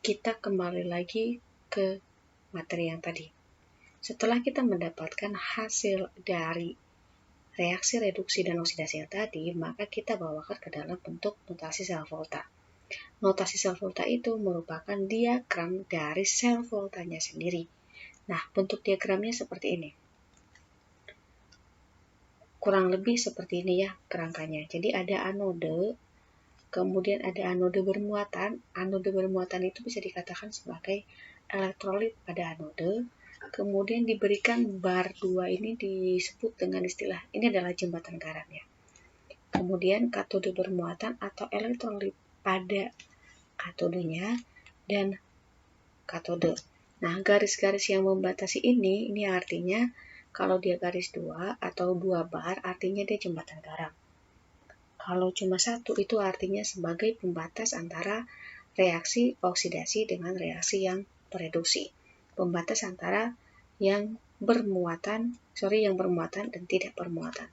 kita kembali lagi ke materi yang tadi. Setelah kita mendapatkan hasil dari reaksi reduksi dan oksidasi yang tadi, maka kita bawakan ke dalam bentuk notasi sel volta. Notasi sel volta itu merupakan diagram dari sel voltanya sendiri. Nah, bentuk diagramnya seperti ini. Kurang lebih seperti ini ya kerangkanya. Jadi ada anode, kemudian ada anode bermuatan. Anode bermuatan itu bisa dikatakan sebagai elektrolit pada anode. Kemudian diberikan bar 2 ini disebut dengan istilah, ini adalah jembatan garam ya. Kemudian katode bermuatan atau elektrolit pada katodenya dan katode. Nah, garis-garis yang membatasi ini artinya kalau dia garis 2 atau 2 bar artinya dia jembatan garam. Kalau cuma satu itu artinya sebagai pembatas antara reaksi oksidasi dengan reaksi yang bereduksi. Pembatas antara yang bermuatan dan tidak bermuatan.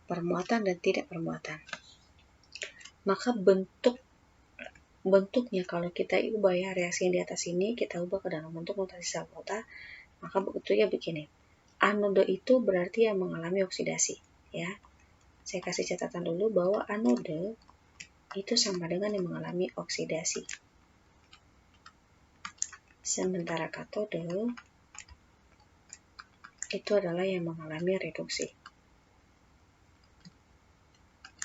Permuatan dan tidak bermuatan. Maka bentuknya kalau kita ubah ya reaksi yang di atas ini kita ubah ke dalam bentuk notasi sel volta, maka bentuknya begini. Anode itu berarti yang mengalami oksidasi ya. Saya kasih catatan dulu bahwa anode itu sama dengan yang mengalami oksidasi. Sementara katode itu adalah yang mengalami reduksi.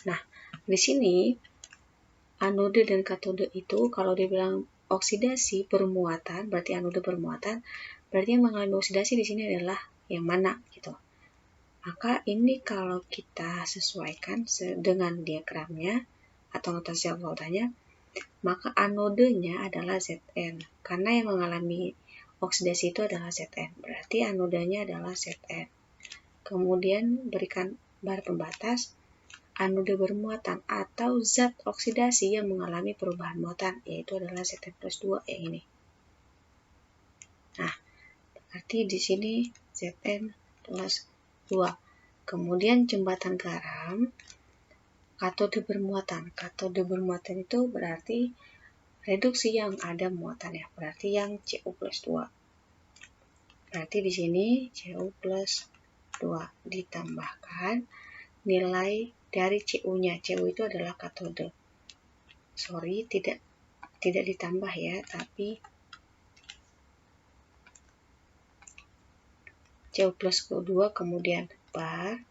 Nah, di sini anode dan katode itu kalau dibilang oksidasi bermuatan, berarti anode bermuatan, berarti yang mengalami oksidasi di sini adalah yang mana gitu. Maka ini kalau kita sesuaikan dengan diagramnya atau notasi sel voltanya, maka anodenya adalah Zn. Karena yang mengalami oksidasi itu adalah Zn. Berarti anodenya adalah Zn. Kemudian berikan bar pembatas anode bermuatan atau zat oksidasi yang mengalami perubahan muatan, yaitu adalah Zn plus 2 yang ini. Nah, berarti di sini Zn plus 2. Kemudian jembatan garam, katode bermuatan. Katode bermuatan itu berarti reduksi yang ada muatan ya, berarti yang Cu plus 2. Berarti di sini Cu plus 2 ditambahkan nilai dari Cu-nya. Cu itu adalah katode. Sorry, tidak ditambah ya, tapi Cu plus 2 kemudian bar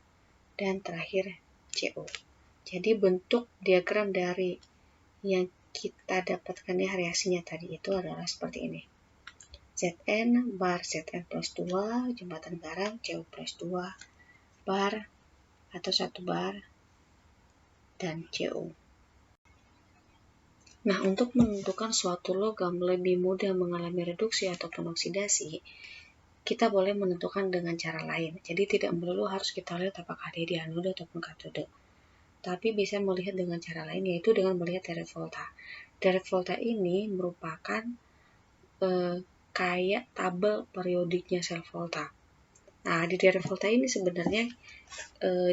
dan terakhir Cu. Jadi bentuk diagram dari yang kita dapatkan ya reaksinya tadi itu adalah seperti ini. Zn bar Zn plus 2, jembatan garam Cu plus 2, bar atau 1 bar, dan Cu. Nah, untuk menentukan suatu logam lebih mudah mengalami reduksi ataupun oksidasi, kita boleh menentukan dengan cara lain. Jadi tidak melulu harus kita lihat apakah dia di anode ataupun katode. Tapi bisa melihat dengan cara lain, yaitu dengan melihat deret volta. Deret volta ini merupakan kayak tabel periodiknya sel volta. Nah, di deret volta ini sebenarnya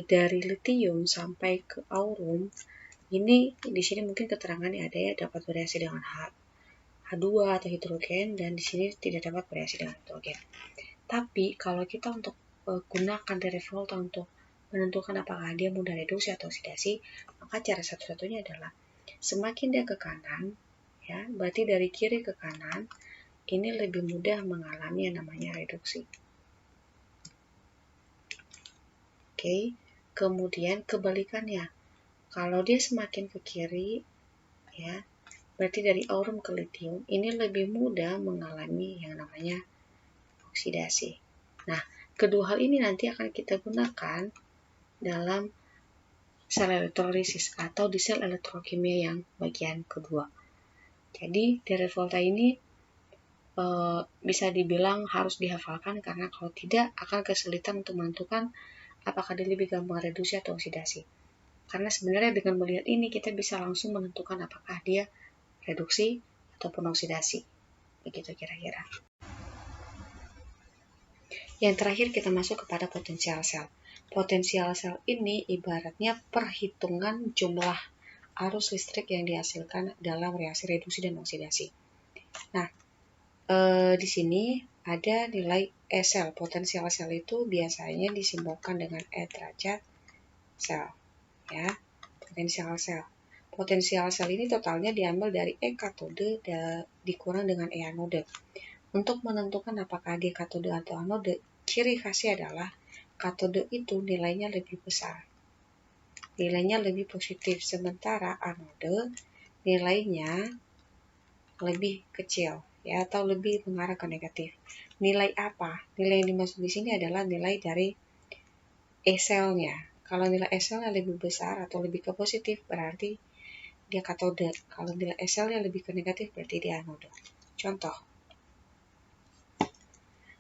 dari litium sampai ke aurum, ini di sini mungkin keterangannya ada ya, dapat bereaksi dengan H2 atau hidrogen, dan di sini tidak dapat bereaksi dengan hidrogen. Tapi kalau kita untuk gunakan deret volta untuk menentukan apakah dia mudah reduksi atau oksidasi, maka cara satu-satunya adalah semakin dia ke kanan, ya, berarti dari kiri ke kanan, ini lebih mudah mengalami yang namanya reduksi. Oke, kemudian kebalikannya, kalau dia semakin ke kiri, ya, berarti dari aurum ke litium, ini lebih mudah mengalami yang namanya oksidasi. Nah, kedua hal ini nanti akan kita gunakan dalam sel elektrolisis atau di sel elektrokimia yang bagian kedua. Jadi deret volta ini bisa dibilang harus dihafalkan karena kalau tidak akan kesulitan untuk menentukan apakah dia lebih gampang reduksi atau oksidasi. Karena sebenarnya dengan melihat ini kita bisa langsung menentukan apakah dia reduksi ataupun oksidasi. Begitu kira-kira. Yang terakhir kita masuk kepada potensial sel. Potensial sel ini ibaratnya perhitungan jumlah arus listrik yang dihasilkan dalam reaksi reduksi dan oksidasi. Nah, di sini ada nilai E sel. Potensial sel itu biasanya disimbolkan dengan E derajat sel, ya. Potensial sel. Potensial sel ini totalnya diambil dari E katode dikurang dengan E anode. Untuk menentukan apakah dia katode atau anode, ciri khasnya adalah katode itu nilainya lebih besar, nilainya lebih positif, sementara anode nilainya lebih kecil, ya, atau lebih mengarah ke negatif. Nilai apa? Nilai yang dimaksud di sini adalah nilai dari E selnya. Kalau nilai E selnya lebih besar atau lebih ke positif, berarti dia katode. Kalau nilai E selnya lebih ke negatif, berarti dia anode. Contoh,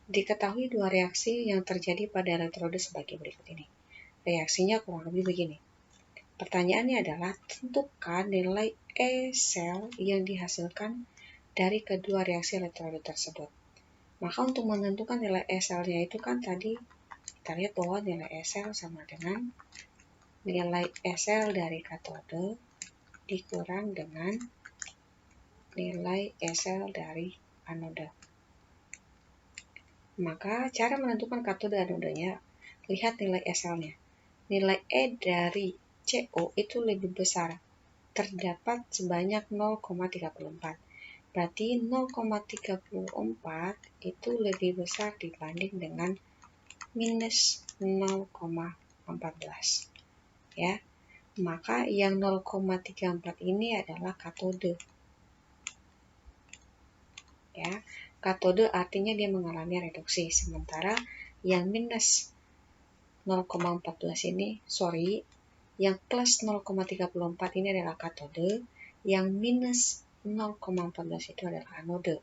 diketahui dua reaksi yang terjadi pada elektroda sebagai berikut ini. Reaksinya kurang lebih begini. Pertanyaannya adalah, tentukan nilai E sel yang dihasilkan dari kedua reaksi elektroda tersebut. Maka untuk menentukan nilai E selnya itu kan tadi kita lihat bahwa nilai E sel sama dengan nilai E sel dari katode dikurang dengan nilai E sel dari anode. Maka cara menentukan katode dan anodenya, lihat nilai E selnya. Nilai E dari CO itu lebih besar, terdapat sebanyak 0,34. Berarti 0,34 itu lebih besar dibanding dengan minus 0,14. Ya, maka yang 0,34 ini adalah katode. Ya, katode artinya dia mengalami reduksi, sementara yang minus 0,14 ini, yang plus 0,34 ini adalah katode, yang minus 0,14 itu adalah anode.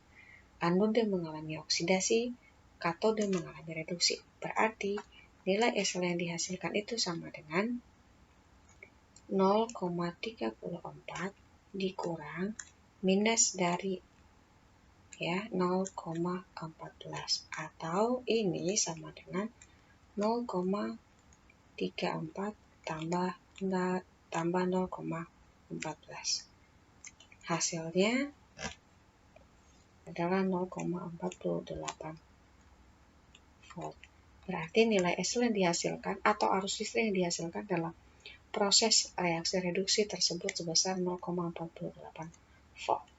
Anode mengalami oksidasi, katode mengalami reduksi. Berarti nilai E sel yang dihasilkan itu sama dengan 0,34 dikurang minus dari 0,14, atau ini sama dengan 0,34 tambah 0,14. Hasilnya adalah 0,48 volt. Berarti nilai E sel yang dihasilkan atau arus listrik yang dihasilkan dalam proses reaksi reduksi tersebut sebesar 0,48 volt.